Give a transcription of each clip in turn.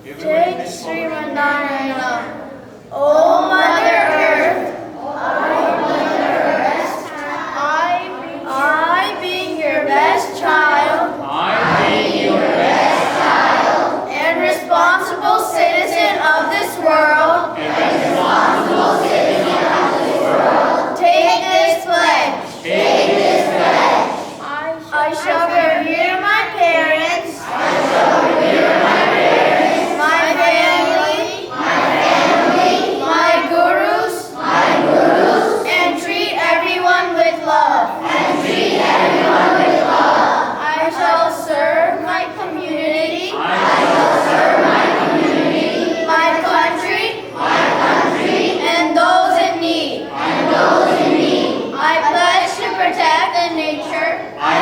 Jai Srimanarayana. O Mother Earth, I being your best child, and responsible citizen of this world, take this pledge. I shall revere my parents, my family, my gurus, and treat everyone with love. I shall serve my community, my country, and those in need. I pledge to protect the nature by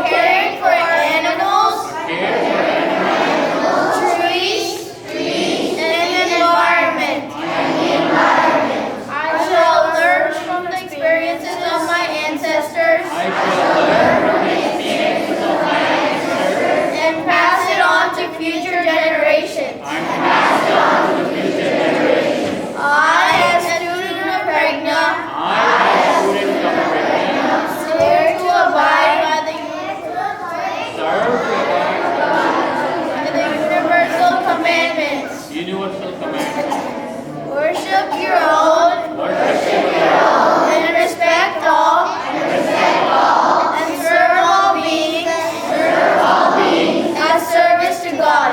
caring for animals, trees, and the environment. I shall learn from the experiences of my ancestors and pass it on to future generations. I, as student of Prajna, swear to abide by the universal commandments. Worship your own, and respect all, and serve all beings as service to God.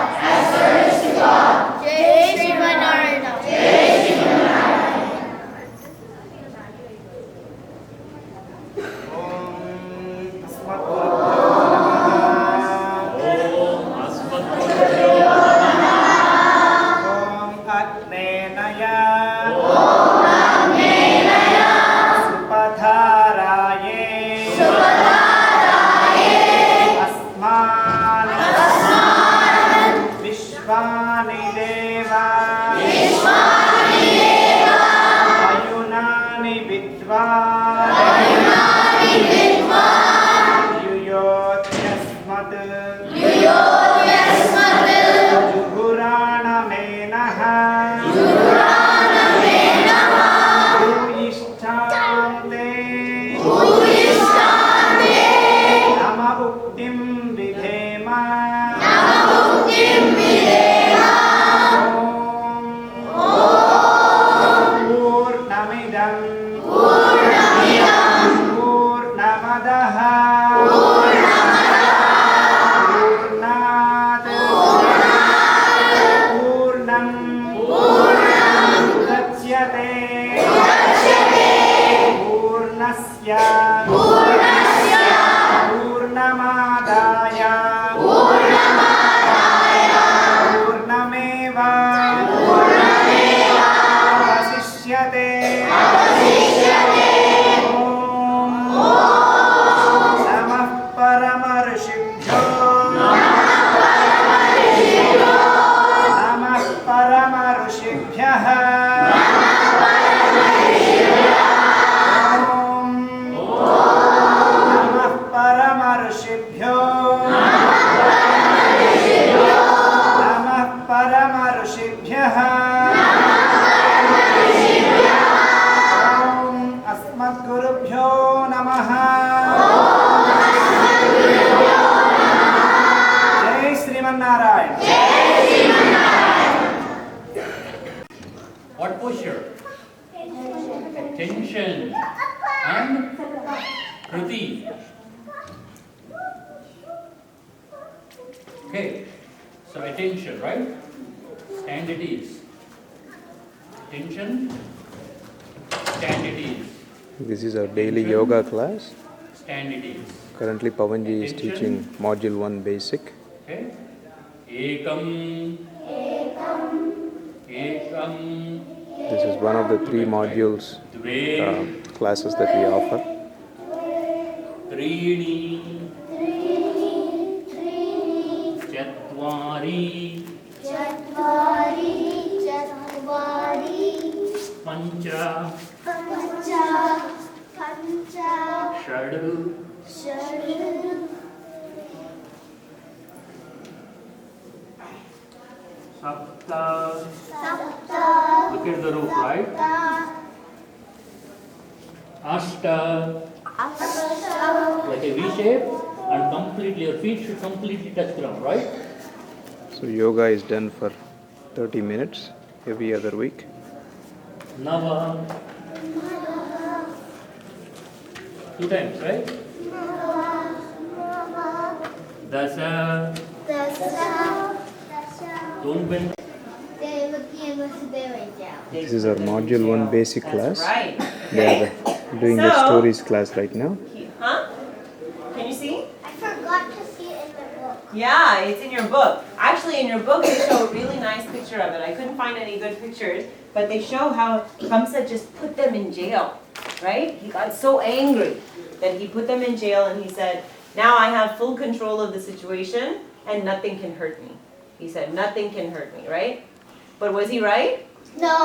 Jai Srimanarayana. What posture? Attention and Kriti. Okay, so attention, right? Stand at ease. Attention, stand at ease. This is our daily yoga class. Stand at ease. Currently Pavanji is teaching module 1 basic. Okay. Ekam. This is one of the 3 modules classes that we offer. Trini. Chatvari. Pancha. Shadu. Sapta. Sapta. Look at the roof, right? Sapta. Ashta. Ashta. Like a V shape, and completely, your feet should completely touch ground, right? So yoga is done for 30 minutes every other week. Nava. 2 times, right? Dasa. Don't bend. This is our module 1 basic class. Right. They are doing the stories class right now. Huh? Can you see? I forgot to see it in the book. Yeah, it's in your book. Actually, in your book, they show a really nice picture of it. I couldn't find any good pictures, but they show how Kamsa just put them in jail, right? He got so angry that he put them in jail and he said, now I have full control of the situation and nothing can hurt me. He said, nothing can hurt me, right? But was he right? No.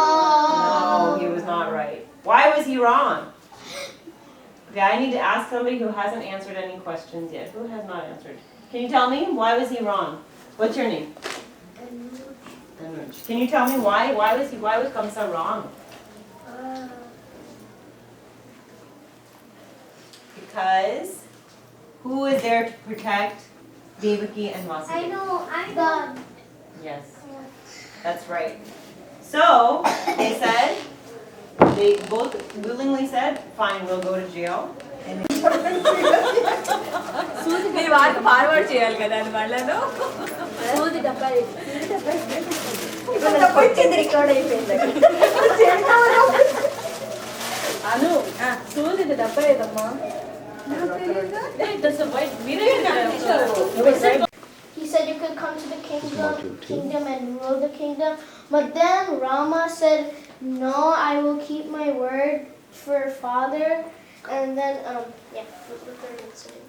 No, he was not right. Why was he wrong? Okay, I need to ask somebody who hasn't answered any questions yet. Who has not answered? Can you tell me why was he wrong? What's your name? Anuj. Can you tell me why? Why was Kamsa wrong? Because who is there to protect Devaki and Vasudeva? I know. God. Yes, that's right. So they both willingly said, fine, we'll go to jail. And మీరు వాటిని forward చేయాలి కదా అని వాళ్ళను సూది డబ్బా వచ్చింది record అయిపోయింది అను సూది డబ్బా ఏదమ్మా He said you could come to the kingdom and rule the kingdom. But then Rama said, no, I will keep my word for father. And then, yeah, the third incident.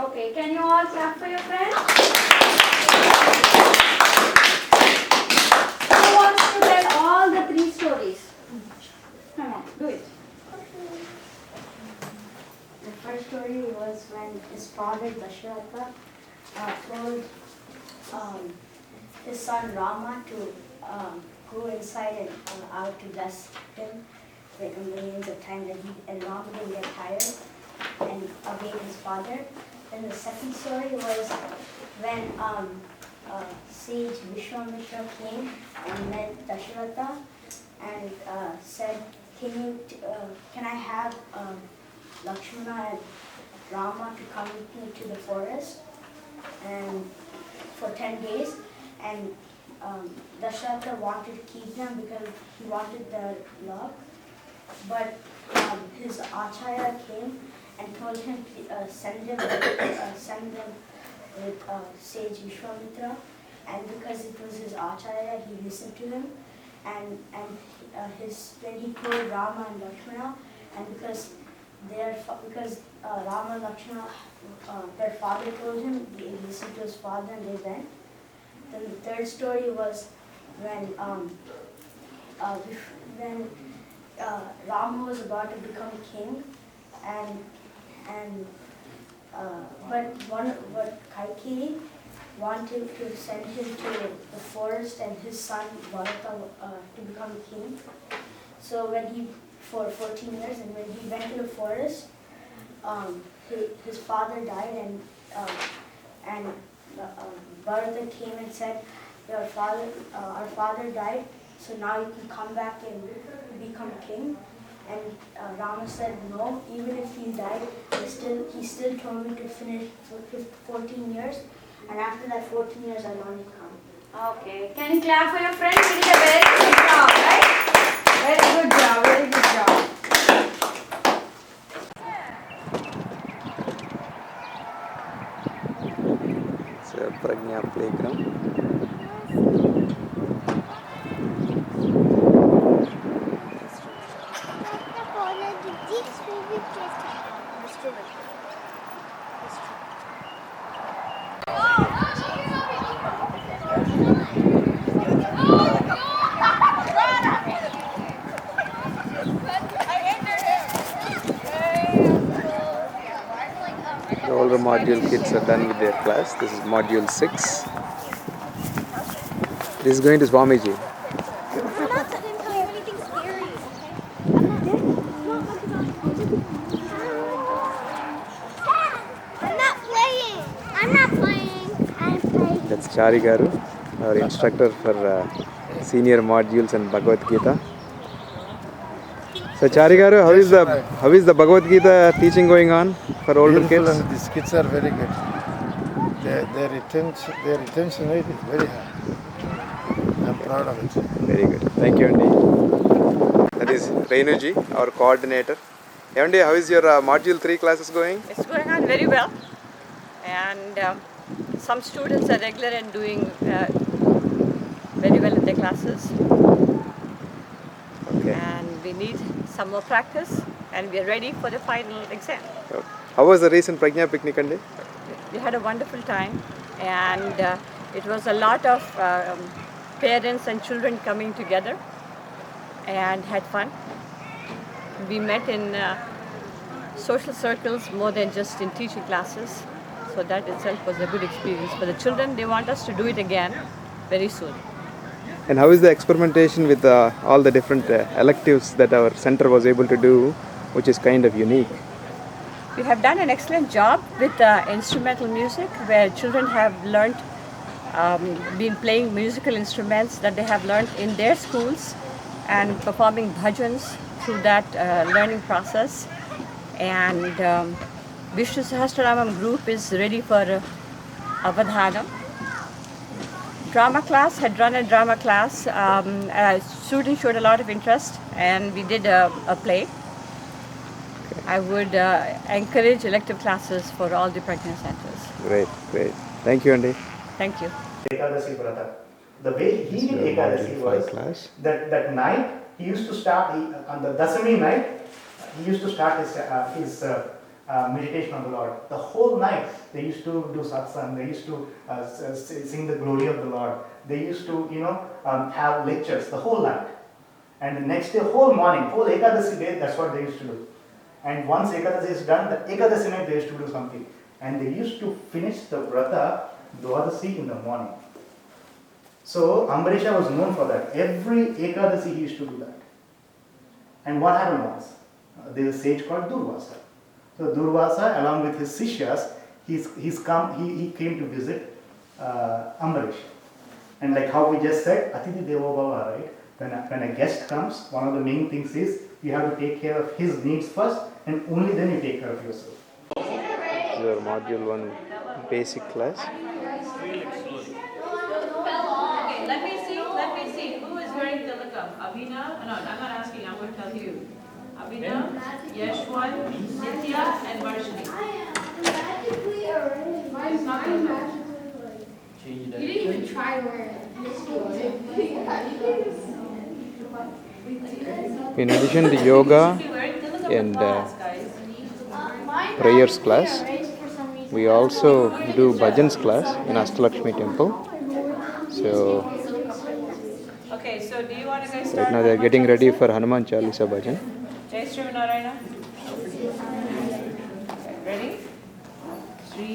Okay, can you all clap for your friend? Who wants to tell all the 3 stories? Come on, do it. The first story was when his father Dasharatha told his son Rama to go inside and out to bless him in millions of times, and Rama didn't get tired and obeyed his father. Then the second story was when sage Vishwamitra came and met Dasharatha and said, can I have Lakshmana and Rama to come with me to the forest and for 10 days, and Dasharatha wanted to keep them because he wanted their love, but his acharya came and told him to send them with sage Vishwamitra, and because it was his acharya, he listened to him, and when he told Rama and Lakshmana, and because Rama and Lakshmana, their father told him, he listened to his father and they went. Then the third story was when Rama was about to become king, but Kaikeyi wanted to send him to the forest and his son Bharata to become king. So for 14 years, and when he went to the forest, his father died, and Bharata came and said, our father died, so now you can come back and become king. And Rama said, no, even if he died, he still told me to finish 14 years, and after that 14 years I'll only come. Okay, can you clap for your friend? He did a very good job, right? Very good job, very good job. It's a Prajna playground. All the module kids are done with their class. This is module 6. This is going to Swamiji. I'm not telling you anything scary, okay? I'm not playing. I'm not playing. I'm playing. That's Chari Garu, our instructor for senior modules and Bhagavad Gita. So Chari Garu, how is the Bhagavad Gita teaching going on for older Beautiful, kids? and these kids are very good. Their retention rate is very high. I'm proud of it. Very good. Thank you, Andy. That is Renuji, our coordinator. Andy, how is your module 3 classes going? It's going on very well, and some students are regular and doing very well in their classes. Okay. And we need some more practice, and we are ready for the final exam. How was the recent Prajna picnic, Andy? We had a wonderful time, and it was a lot of parents and children coming together and had fun. We met in social circles more than just in teaching classes, so that itself was a good experience for the children. They want us to do it again very soon. And how is the experimentation with all the different electives that our center was able to do, which is kind of unique? We have done an excellent job with instrumental music, where children have learned, been playing musical instruments that they have learned in their schools and performing bhajans through that learning process. And Vishnu Sahasranamam group is ready for Avadhanam. Drama class had run a drama class. Students showed a lot of interest, and we did a play. I would encourage elective classes for all the Prajna centers. Great. Thank you, Andy. Thank you. Ekadasi Vrata. The way he did Module Ekadasi 5 was class. that night he used to start on the Dasami night. He used to start his meditation on the Lord. The whole night they used to do satsang. They used to sing the glory of the Lord. They used to have lectures the whole night. And the next day, whole morning, whole Ekadasi day, that's what they used to do. And once Ekadasi is done, the Ekadasi night they used to do something. And they used to finish the Vrata Dwadasi in the morning. So Ambarisha was known for that. Every Ekadasi he used to do that. And what happened was, there is a sage called Durvasa. So Durvasa, along with his Sishyas, he came to visit Ambarisha. And like how we just said, Atiti Devo Bhava, right? When a guest comes, one of the main things is you have to take care of his needs first, and only then you take care of yourself. Your module 1 basic class. Okay, let me see. Who is wearing tilakam? Abhinav? No, I'm not asking. I'm going to tell you. Abhinav, Yashwan, Nitya, and Varshini. Change You didn't even try wearing In addition to yoga Be wearing tilakam and in class, guys. prayers class, we also do bhajans class in Ashtalakshmi temple. So Okay, so do you want to guys start? right now they are getting ready for Hanuman Chalisa bhajan. Jai Sri Narayana. Okay, ready? Sri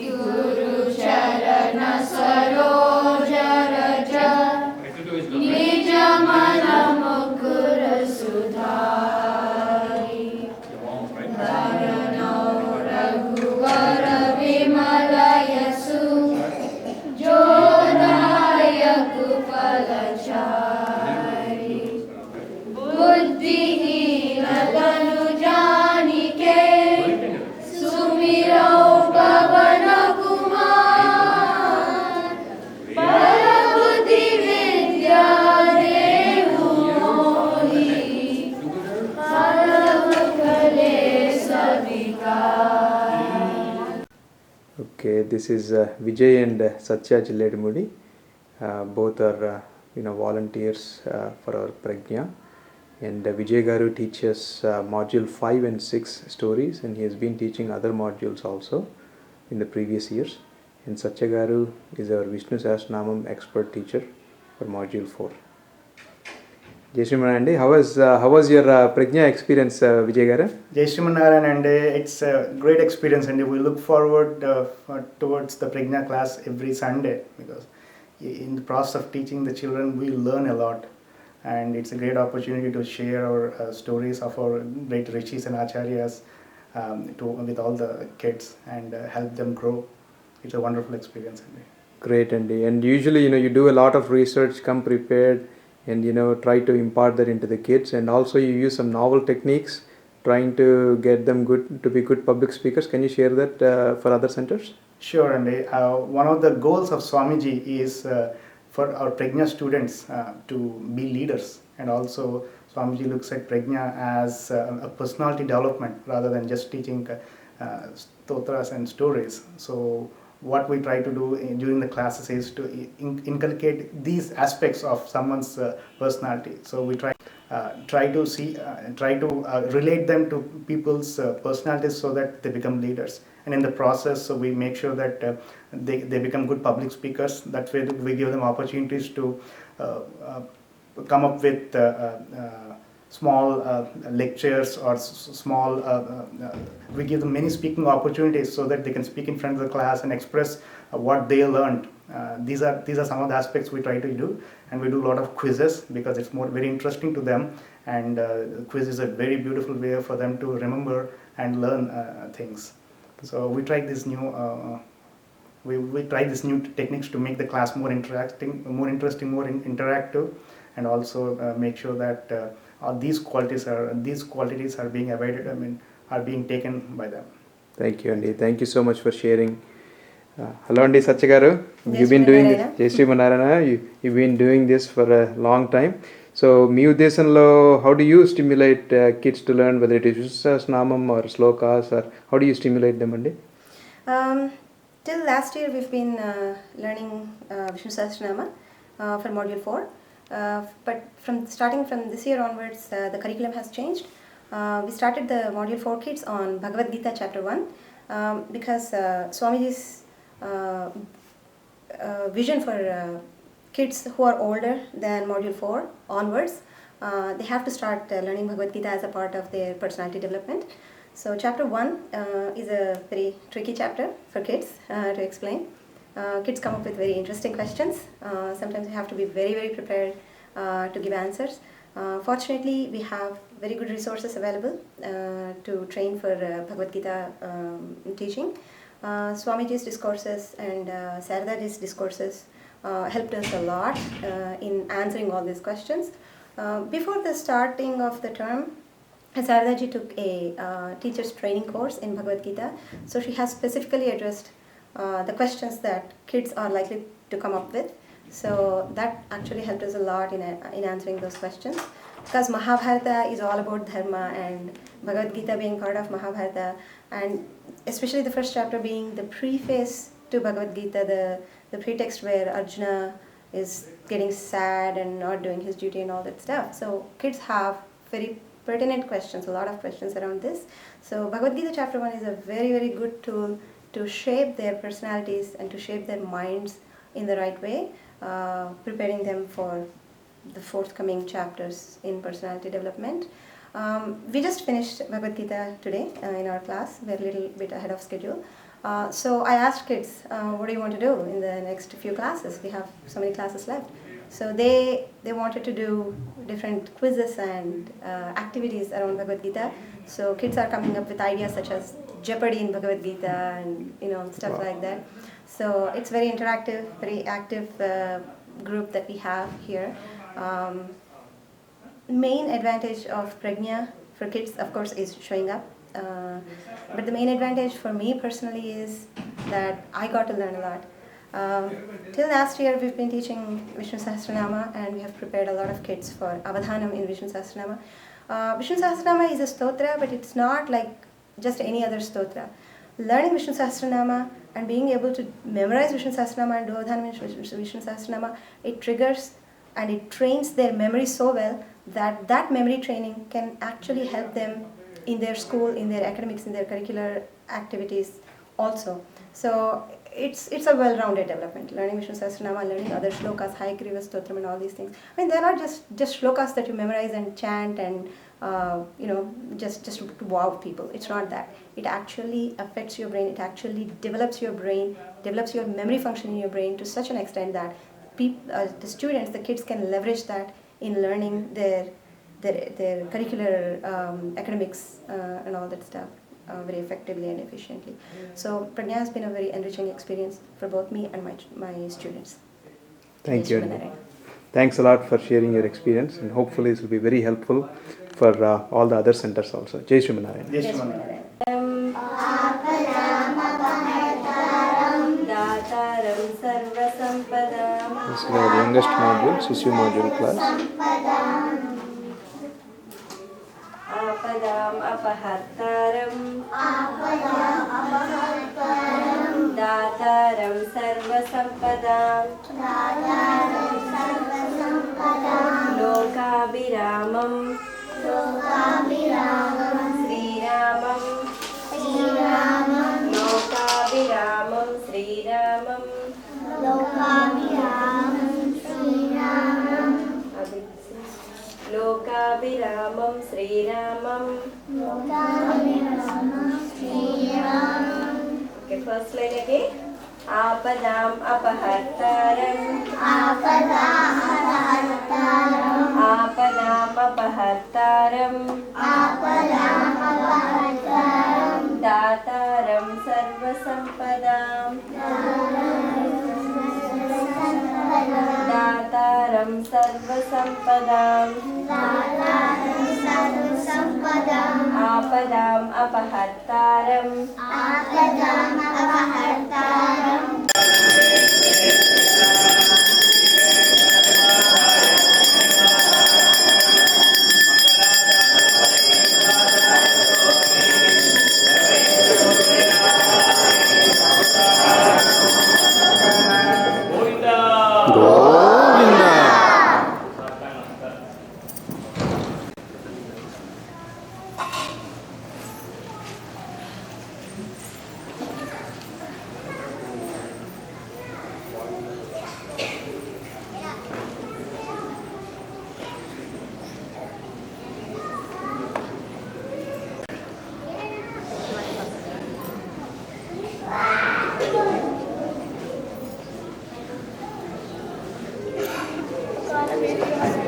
Guru Charana Saroja Raja Nija Mana Mukura Sudhari Dharano Raghuvara Vimala Yasu Jodaya Kupalachari Buddhihina Tanu Janike Sumiro Pavana Kumar Parabuddhi Vidya Devu Mohi Paravakale Savikar. Okay, this is Vijay and Satya Jilledmudi. Both are volunteers for our Prajna. And Vijay Garu teaches module 5 and 6 stories, and he has been teaching other modules also in the previous years. And Satya Garu is our Vishnu Sahasranamam expert teacher for module 4. Jai Shri Manandi, how was your Prajna experience, Vijay Garu? Jai Shri Narayan, and it's a great experience, and we look forward towards the Prajna class every Sunday, because in the process of teaching the children, we learn a lot. And it's a great opportunity to share our stories of our great rishis and acharyas with all the kids and help them grow. It's a wonderful experience. Great, Andy. And usually, you do a lot of research, come prepared, and try to impart that into the kids. And also, you use some novel techniques, trying to get them to be good public speakers. Can you share that for other centers? Sure, Andy. One of the goals of Swamiji is for our Prajna students to be leaders, and also Swamiji looks at Prajna as a personality development rather than just teaching stotras and stories. So what we try to do during the classes is to inculcate these aspects of someone's personality. So we try to relate them to people's personalities so that they become leaders. And in the process, so we make sure that they become good public speakers. That way we give them opportunities to come up with small lectures or we give them many speaking opportunities so that they can speak in front of the class and express what they learned. These are some of the aspects we try to do, and we do a lot of quizzes because it's very interesting to them, and quiz is a very beautiful way for them to remember and learn things. So we try this new we try these new techniques to make the class more interesting, more interactive, and also make sure that these qualities are being avoided. Are being taken by them. Thank you, Andy. Thank you so much for sharing. Hello, Andy Satchagaru. You've been doing this. Jai Shri Manarana. You've been doing this for a long time. So, మీ ఉద్దేశంలో how do you stimulate kids to learn, whether it is Vishnu Sahasranamam or slokas, or how do you stimulate them, Andy? Till last year we've been learning Vishnu Sahasranama for module 4. But starting from this year onwards, the curriculum has changed. We started the module 4 kids on Bhagavad Gita chapter 1 because Swamiji's vision for kids who are older than module 4 onwards, they have to start learning Bhagavad Gita as a part of their personality development. So chapter 1 is a very tricky chapter for kids to explain. Kids come up with very interesting questions. Sometimes you have to be very, very prepared to give answers. Fortunately, we have very good resources available to train for Bhagavad Gita teaching. Swamiji's discourses and Saradaji's discourses helped us a lot in answering all these questions. Before the starting of the term, Saradaji took a teacher's training course in Bhagavad Gita, so she has specifically addressed the questions that kids are likely to come up with. So that actually helped us a lot in answering those questions, because Mahabharata is all about dharma, and Bhagavad Gita being part of Mahabharata, and especially the first chapter being the preface to Bhagavad Gita, the pretext where Arjuna is getting sad and not doing his duty and all that stuff. So kids have very pertinent questions, a lot of questions around this. So Bhagavad Gita chapter 1 is a very, very good tool to shape their personalities and to shape their minds in the right way, preparing them for the forthcoming chapters in personality development. We just finished Bhagavad Gita today in our class. We're a little bit ahead of schedule. So I asked kids, what do you want to do in the next few classes? We have so many classes left. So they wanted to do different quizzes and activities around Bhagavad Gita. So kids are coming up with ideas such as Jeopardy in Bhagavad Gita and stuff like that. So it's very interactive, very active group that we have here. Main advantage of Prajna for kids, of course, is showing up. But the main advantage for me personally is that I got to learn a lot. Till last year we've been teaching Vishnu Sahasranama, and we have prepared a lot of kids for Avadhanam in Vishnu Sahasranama. Vishnu Sahasranama is a stotra, but it's not like just any other stotra. Learning Vishnu Sahasranama and being able to memorize Vishnu Sahasranama and do Avadhanam in Vishnu Sahasranama, it triggers and it trains their memory so well that memory training can actually help them in their school, in their academics, in their curricular activities also. So it's a well-rounded development. Learning Vishnu Sahasranama, learning other shlokas, Hayagriva Stotram and all these things. I mean, they're not just shlokas that you memorize and chant and just to wow people. It's not that. It actually affects your brain. It actually develops your brain, develops your memory function in your brain to such an extent that the students, the kids can leverage that in learning their curricular academics and all that stuff very effectively and efficiently. So Prajna has been a very enriching experience for both me and my students. Thank you. Thanks a lot for sharing your experience, and hopefully this will be very helpful for all the other centers also. Jai Shri Mannarayan. Jai Shri Mannarayan. This is our youngest module, Sishu module class. Apadam apahartaram Dataram sarva sampadam Lokabhiramam Sriramam Lokabhiramam Sriramam Lokabhiramam Sriramam. Okay, first line again. Apadam apahartaram Apadam apahartaram Dataram sarva sampadam Dataram sarva sampadam Apadam apahartaram God,